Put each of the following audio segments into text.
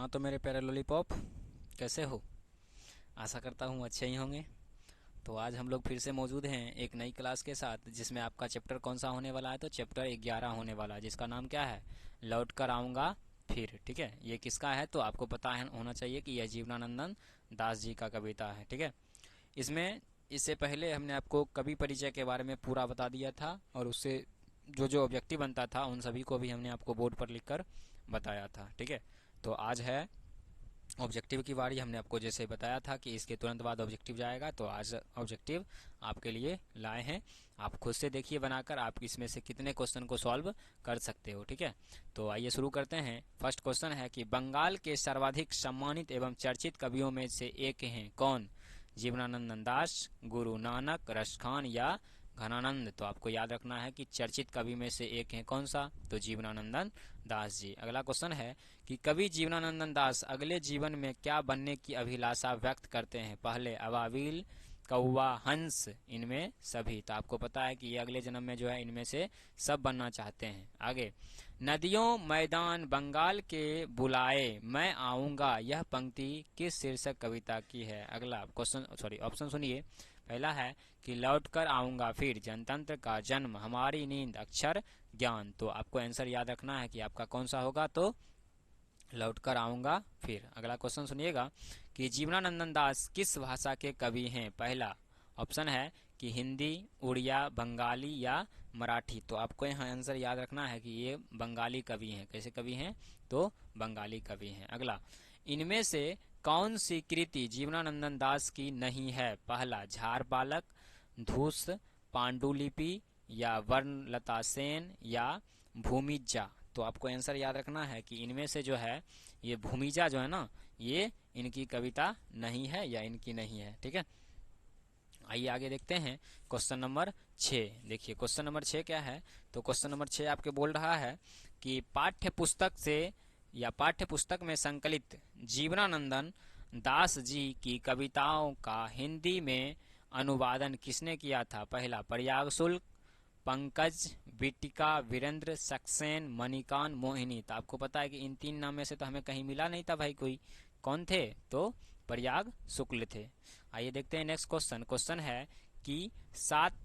हाँ तो मेरे प्यारे लॉलीपॉप, कैसे हो? आशा करता हूँ अच्छे ही होंगे। तो आज हम लोग फिर से मौजूद हैं एक नई क्लास के साथ, जिसमें आपका चैप्टर कौन सा होने वाला है? तो चैप्टर 11 होने वाला है, जिसका नाम क्या है? लौट कर आऊँगा फिर। ठीक है, ये किसका है? तो आपको पता है होना चाहिए कि यह जीवनानंदन दास जी का कविता है। ठीक है, इसमें इससे पहले हमने आपको कवि परिचय के बारे में पूरा बता दिया था, और उससे जो जो ऑब्जेक्टिव बनता था उन सभी को भी हमने आपको बोर्ड पर लिखकर बताया था। ठीक है, तो आज है ऑब्जेक्टिव की बारी। हमने आपको जैसे बताया था कि इसके तुरंत बाद ऑब्जेक्टिव जाएगा, तो आज ऑब्जेक्टिव आपके लिए लाए हैं। आप खुद से देखिए बनाकर आप इसमें से कितने क्वेश्चन को सॉल्व कर सकते हो। ठीक है, तो आइए शुरू करते हैं। फर्स्ट क्वेश्चन है कि बंगाल के सर्वाधिक सम्मानित एवं चर्चित कवियों में से एक हैं कौन? जीवनानंद दास, गुरु नानक, रसखान या घनानंद? तो आपको याद रखना है कि चर्चित कवि में से एक है कौन सा? तो जीवनानंदन दास जी। अगला क्वेश्चन है कि कवि जीवनानंदन दास अगले जीवन में क्या बनने की अभिलाषा व्यक्त करते हैं? पहले अबाबिल, कौवा, हंस, इनमें सभी। तो आपको पता है कि ये अगले जन्म में जो है इनमें से सब बनना चाहते हैं। आगे, नदियों मैदान बंगाल के बुलाए मैं आऊंगा, यह पंक्ति किस शीर्षक कविता की है? अगला क्वेश्चन ऑप्शन सुनिए। पहला है कि लौट कर आऊंगा फिर, जनतंत्र का जन्म, हमारी नींद, अक्षर ज्ञान। तो आपको आंसर याद रखना है कि आपका कौन सा होगा? तो लौट कर आऊंगा फिर। अगला क्वेश्चन सुनिएगा कि जीवनानंदन दास किस भाषा के कवि हैं? पहला ऑप्शन है कि हिंदी, उड़िया, बंगाली या मराठी। तो आपको यहाँ आंसर याद रखना है कि ये बंगाली कवि हैं। कैसे कवि हैं? तो बंगाली कवि हैं। अगला, इनमें से कौन सी कृति जीवनानंदन दास की नहीं है? पहला झार बालक, धूस, पांडुलिपि या वर्णलता सेन या भूमिजा। तो आपको आंसर याद रखना है कि इनमें से जो है ये भूमिजा जो है ना, ये इनकी कविता नहीं है या इनकी नहीं है। ठीक है, आइए आगे देखते हैं। क्वेश्चन नंबर 6 देखिए, क्वेश्चन नंबर 6 क्या है? तो क्वेश्चन नंबर 6 आपके बोल रहा है कि पाठ्य पुस्तक से या पाठ्य पुस्तक में संकलित जीवनानंदन दास जी की कविताओं का हिंदी में अनुवादन किसने किया था? पहला प्रयाग शुल्क, पंकज, बिटिका, वीरेंद्र सक्सेन, मणिकांत, मोहिनी। तो आपको पता है कि इन तीन नाम में से तो हमें कहीं मिला नहीं था भाई कोई। कौन थे? तो प्रयाग शुक्ल थे। आइए देखते हैं नेक्स्ट क्वेश्चन। क्वेश्चन है कि सात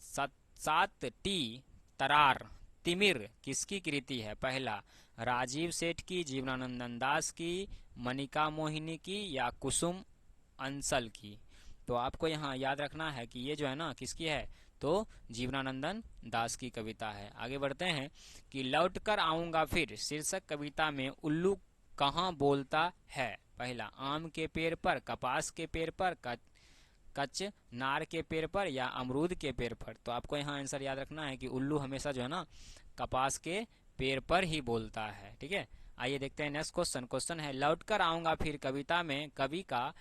सात सात टी तरार तिमिर किसकी कृति है? पहला राजीव सेठ की, जीवनानंदन दास की, मनिका मोहिनी की या कुसुम अंसल की? तो आपको यहाँ याद रखना है कि ये जो है ना किसकी है? तो जीवनानंदन दास की कविता है। आगे बढ़ते हैं कि लौट कर आऊंगा फिर शीर्षक कविता में उल्लू कहाँ बोलता है? पहला आम के पेड़ पर, कपास के पेड़ पर, कच नार के पेड़ पर या अमरूद के पेड़ पर? तो आपको यहाँ आंसर याद रखना है कि उल्लू हमेशा जो है ना कपास के पेड़ पर ही बोलता है। ठीक है, आइए देखते हैं नेक्स्ट क्वेश्चन। क्वेश्चन है लौट कर आऊंगा फिर कविता में कवि का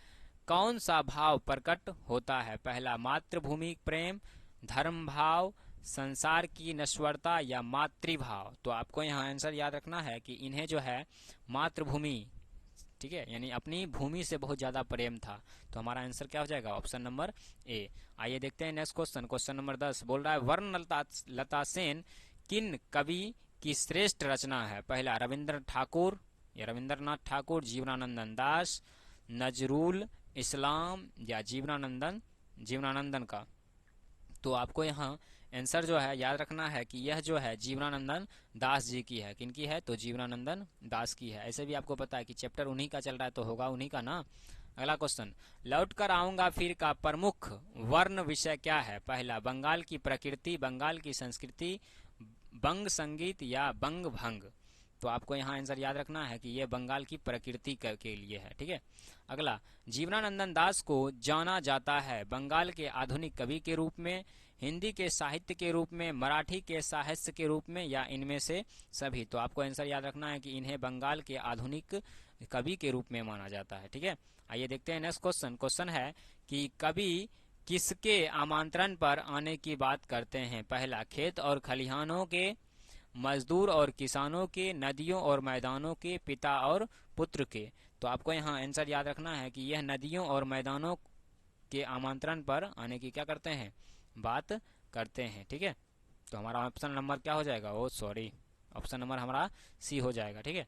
कौन सा भाव प्रकट होता है? पहला मातृभूमि प्रेम, धर्म भाव, संसार की नश्वरता या मातृभाव? तो आपको यहाँ आंसर याद रखना है कि इन्हें जो है मातृभूमि, ठीक है, यानी अपनी भूमि से बहुत ज्यादा प्रेम था। तो हमारा आंसर क्या हो जाएगा? Option number A. आइए देखते हैं नेक्स्ट क्वेश्चन। क्वेश्चन नंबर 10 बोल रहा है वर्ण लता सेन किन कवि की श्रेष्ठ रचना है? पहला रविंद्र ठाकुर या रविंद्रनाथ ठाकुर, जीवनानंदन दास, नजरुल इस्लाम या जीवनानंदन का? तो आपको यहाँ आंसर जो है याद रखना है कि यह जो है जीवनानंदन दास जी की है। किनकी है? तो जीवनानंदन दास की है। ऐसे भी आपको पता है कि चैप्टर उन्हीं का चल रहा है, तो होगा उन्हीं का ना। अगला क्वेश्चन, लौट कर आऊंगा फिर का प्रमुख वर्ण विषय क्या है? पहला बंगाल की प्रकृति, बंगाल की संस्कृति, बंग संगीत या बंग भंग? तो आपको यहाँ आंसर याद रखना है कि यह बंगाल की प्रकृति के लिए है। ठीक है, अगला, जीवनानंदन दास को जाना जाता है बंगाल के आधुनिक कवि के रूप में, हिंदी के साहित्य के रूप में, मराठी के साहित्य के रूप में या इनमें से सभी? तो आपको आंसर याद रखना है कि इन्हें बंगाल के आधुनिक कवि के रूप में माना जाता है। ठीक है, आइए देखते हैं नेक्स्ट क्वेश्चन। क्वेश्चन है कि कवि किसके आमंत्रण पर आने की बात करते हैं? पहला खेत और खलिहानों के, मजदूर और किसानों के, नदियों और मैदानों के, पिता और पुत्र के? तो आपको यहाँ आंसर याद रखना है कि यह नदियों और मैदानों के आमंत्रण पर आने की क्या करते हैं? बात करते हैं। ठीक है, तो हमारा ऑप्शन नंबर क्या हो जाएगा? ओ सॉरी, ऑप्शन नंबर हमारा सी हो जाएगा। ठीक है,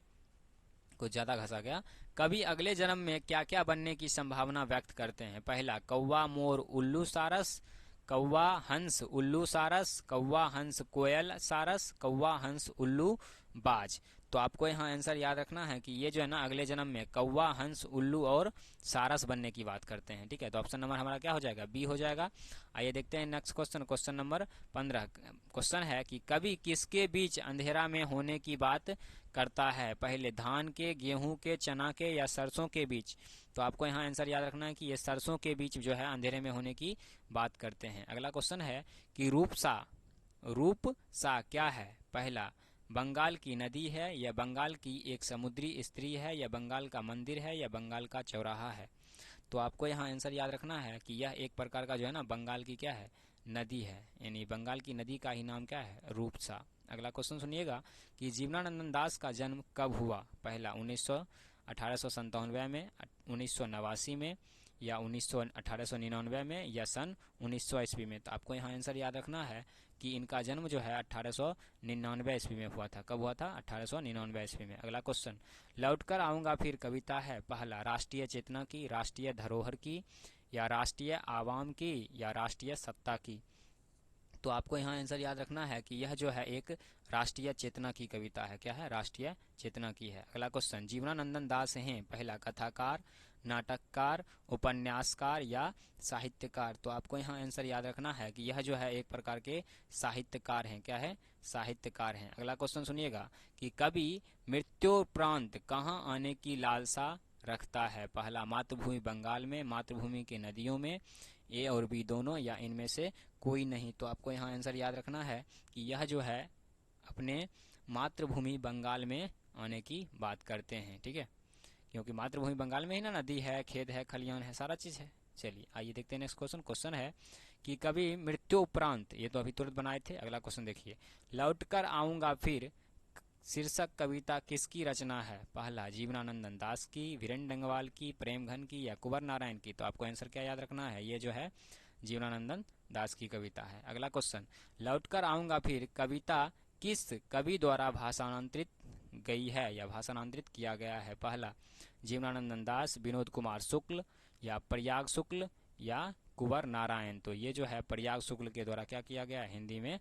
कुछ ज्यादा घसा गया। कभी अगले जन्म में क्या क्या बनने की संभावना व्यक्त करते हैं? पहला, कौवा मोर उल्लू सारस, कौवा हंस उल्लू सारस, कौवा हंस कोयल सारस, कौवा हंस उल्लू बाज। तो आपको यहाँ आंसर याद रखना है कि ये जो है ना अगले जन्म में कौवा हंस उल्लू और सारस बनने की बात करते हैं। ठीक है, तो ऑप्शन नंबर हमारा क्या हो जाएगा? बी हो जाएगा। आइए देखते हैं next question, question number 15। Question है कि कभी किसके बीच अंधेरा में होने की बात करता है? पहले, धान के, गेहूं के, चना के या सरसों के बीच? तो आपको यहाँ आंसर याद रखना है कि ये सरसों के बीच जो है अंधेरे में होने की बात करते हैं। अगला क्वेश्चन है कि रूपसा क्या है? पहला, बंगाल की नदी है, या बंगाल की एक समुद्री स्त्री है, या बंगाल का मंदिर है, या बंगाल का चौराहा है? तो आपको यहाँ आंसर याद रखना है कि यह एक प्रकार का जो है ना बंगाल की क्या है? नदी है, यानी बंगाल की नदी का ही नाम क्या है? रूपसा। अगला क्वेश्चन सुनिएगा कि जीवनानंद दास का जन्म कब हुआ? पहला, 1897 में, 1989 में, या 1899 में, या सन 1900 ईस्वी में? तो आपको यहाँ आंसर याद रखना है कि इनका जन्म जो है 1899 ईस्वी में हुआ था। कब हुआ था? 1899 ईस्वी में। अगला क्वेश्चन, लौटकर आऊंगा फिर कविता है? पहला, राष्ट्रीय चेतना की, राष्ट्रीय धरोहर की, या राष्ट्रीय आवाम की, या राष्ट्रीय सत्ता की? तो आपको यहाँ आंसर याद रखना है कि यह जो है एक राष्ट्रीय चेतना की कविता है। क्या है? राष्ट्रीय चेतना की है। अगला क्वेश्चन, जीवनानंदन दास हैं पहला कथाकार, नाटककार, उपन्यासकार या साहित्यकार? तो आपको यहाँ आंसर याद रखना है कि यह जो है एक प्रकार के साहित्यकार हैं। क्या है? साहित्यकार हैं। अगला क्वेश्चन सुनिएगा कि कवि मृत्युपरांत कहाँ आने की लालसा रखता है? पहला, मातृभूमि बंगाल में, मातृभूमि के नदियों में, ए और बी दोनों, या इनमें से कोई नहीं? तो आपको यहाँ आंसर याद रखना है कि यह जो है अपने मातृभूमि बंगाल में आने की बात करते हैं। ठीक है, क्योंकि मातृभूमि बंगाल में ही ना नदी है, खेत है, खलियान है, सारा चीज है। चलिए आइए देखते हैं नेक्स्ट क्वेश्चन। क्वेश्चन है कि कभी मृत्यु उपरांत, ये तो अभी तुरंत बनाए थे। अगला क्वेश्चन देखिए, लौटकर आऊंगा फिर शीर्षक कविता किसकी रचना है? पहला, जीवनानंदन दास की, वीरेंद्र डंगवाल की, प्रेमघन की, या कुंवर नारायण की? तो आपको आंसर क्या याद रखना है? ये जो है जीवनानंदन दास की कविता है। अगला क्वेश्चन, लौटकर आऊंगा फिर कविता किस कवि द्वारा भाषांतरित गई है या भाषांतरित किया गया है? पहला, जीवनानंदन दास, विनोद कुमार शुक्ल, या प्रयाग शुक्ल, या कुंवर नारायण? तो ये जो है प्रयाग शुक्ल के द्वारा क्या किया गया है? हिंदी में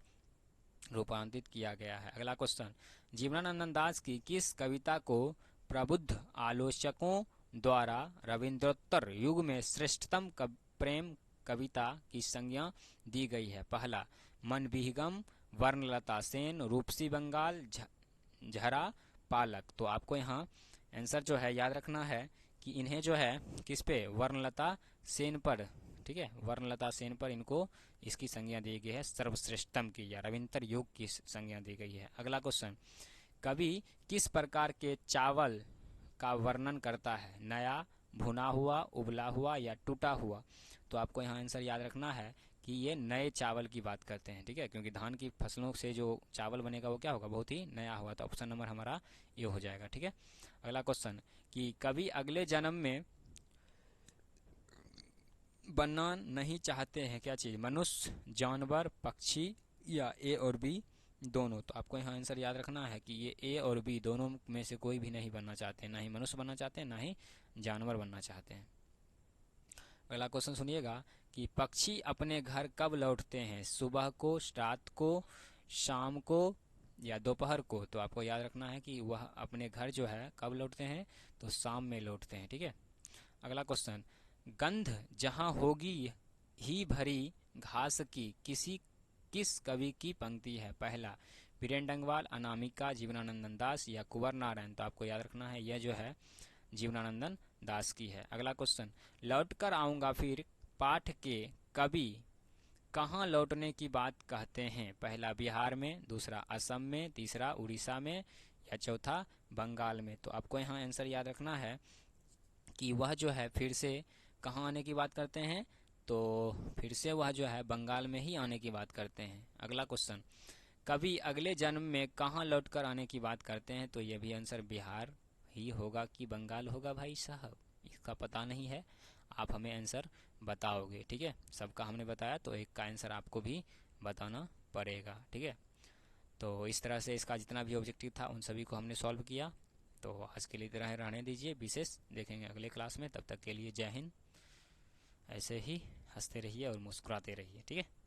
रूपांतरित किया गया है। अगला क्वेश्चन, जीवनानंद दास की किस कविता को प्रबुद्ध आलोचकों द्वारा रविंद्रोत्तर युग में श्रेष्ठतम प्रेम कविता की संज्ञा दी गई है? पहला, मनविहगम, वर्णलता सेन, रूपसी बंगाल, झरा पालक? तो आपको यहाँ आंसर जो है याद रखना है कि इन्हें जो है किस पे? वर्णलता सेन पर। ठीक है, वर्णलता सेन पर इनको इसकी संज्ञा दी गई है सर्वश्रेष्ठतम की, या रविंद्र युग की संज्ञा दी गई है। अगला क्वेश्चन, कवि किस प्रकार के चावल का वर्णन करता है? नया, भुना हुआ, उबला हुआ, या टूटा हुआ? तो आपको यहाँ आंसर याद रखना है कि ये नए चावल की बात करते हैं। ठीक है, क्योंकि धान की फसलों से जो चावल बनेगा वो क्या होगा? बहुत ही नया होगा। तो ऑप्शन नंबर हमारा ये हो जाएगा। ठीक है, अगला क्वेश्चन कि कवि अगले जन्म में बनना नहीं चाहते हैं क्या चीज? मनुष्य, जानवर, पक्षी, या ए और बी दोनों? तो आपको यहाँ आंसर याद रखना है कि ये ए और बी दोनों में से कोई भी नहीं बनना चाहते, ना ही मनुष्य बनना चाहते हैं, ना ही जानवर बनना चाहते हैं। अगला क्वेश्चन सुनिएगा कि पक्षी अपने घर कब लौटते हैं? सुबह को, रात को, शाम को, या दोपहर को? तो आपको याद रखना है कि वह अपने घर जो है कब लौटते हैं? तो शाम में लौटते हैं। ठीक है, अगला क्वेश्चन, गंध जहाँ होगी ही भरी घास की किस कवि की पंक्ति है? पहला, वीरेंद्र डंगवाल, अनामिका, जीवनानंदन दास, या कुंवर नारायण? तो आपको याद रखना है यह जो है जीवनानंदन दास की है। अगला क्वेश्चन, लौटकर आऊंगा फिर पाठ के कवि कहाँ लौटने की बात कहते हैं? पहला, बिहार में, दूसरा असम में, तीसरा उड़ीसा में, या चौथा बंगाल में? तो आपको यहाँ आंसर याद रखना है कि वह जो है फिर से कहाँ आने की बात करते हैं? तो फिर से वह जो है बंगाल में ही आने की बात करते हैं। अगला क्वेश्चन, कभी अगले जन्म में कहाँ लौटकर आने की बात करते हैं? तो यह भी आंसर बिहार ही होगा कि बंगाल होगा भाई साहब, इसका पता नहीं है, आप हमें आंसर बताओगे। ठीक है, सबका हमने बताया तो एक का आंसर आपको भी बताना पड़ेगा। ठीक है, तो इस तरह से इसका जितना भी ऑब्जेक्टिव था उन सभी को हमने सॉल्व किया। तो आज के लिए इतना रहने दीजिए, विशेष देखेंगे अगले क्लास में। तब तक के लिए जय हिंद। ऐसे ही हंसते रहिए और मुस्कुराते रहिए, ठीक है।